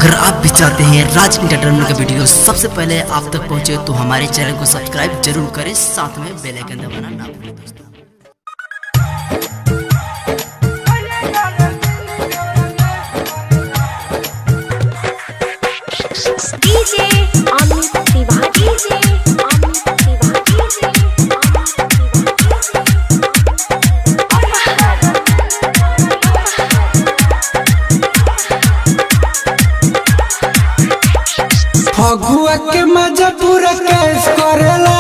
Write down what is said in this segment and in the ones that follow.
अगर आप भी चाहते हैं राज एंटरटेनमेंट का वीडियो सबसे पहले आप तक पहुंचे तो हमारे चैनल को सब्सक्राइब जरूर करें, साथ में बेल आइकन दबाना ना भूलें दोस्तों। डीजे अमित तिवारी फगुआ के मजा पूरा कैश करेला।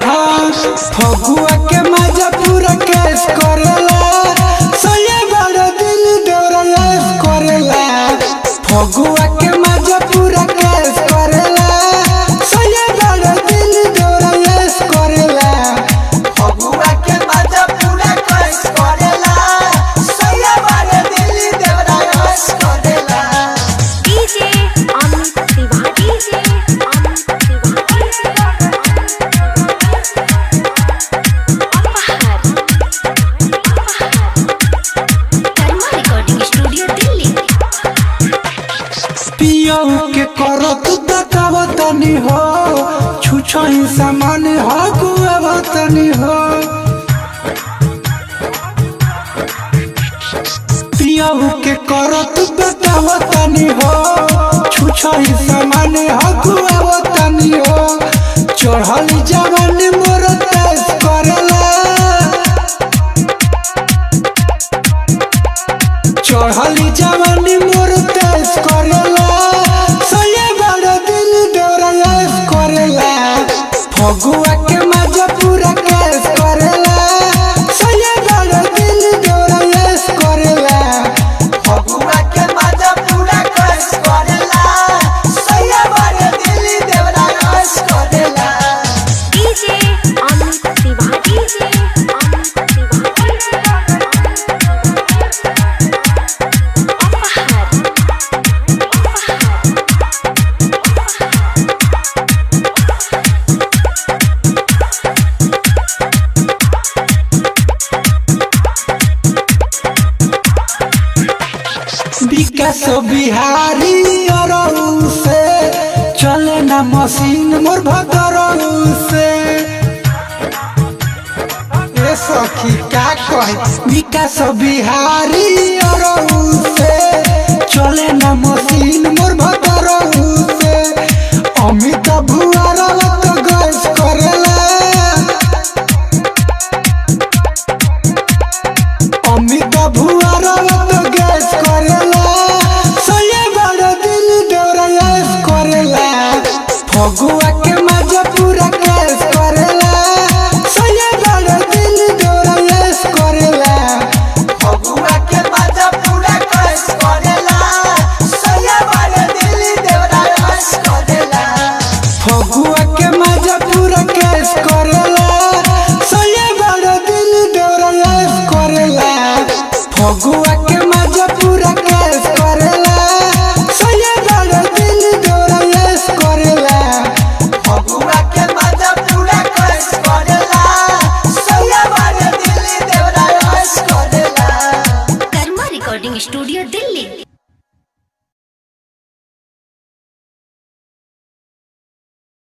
हाँ, फगुआ के मजा पूरा कैश करेला। सये बड़ा दिल दौरा ऐश करेला। फगुआ के मजा पूरा कैश करेला। सये बड़ा दिल दौरा ऐश करेला। फगुआ के मजा पूरा कैश करेला। सये बड़ा दिल दौरा ऐश करेला। DJ Amit Tiwari Karma recording studio Delhi. पियो के करो तू बतावतनी हो, छुछो ही सामान हो गुआवतनी हो। पियो के करो तू बतावतनी हो, छुछो ही सामान हो गुआवतनी हो। चढ़ल जवान मोर तेज करेला। चढ़ल जवान मोर तेज करेला। सये बड़ा दिल दौरा ऐश करेला। फगुआ के मजा पूरा कैश करेला। सये बड़ा दिल दौरा ऐश करेला। फगुआ के मजा पूरा कैश करेला। सये बड़ा दिल दौरा ऐश करेला। डीजे अमित तिवारी विकास बिहारी अरऊ से चले ना मशीन मोर भदरऊ से। ए सखी का कहे विकास बिहारी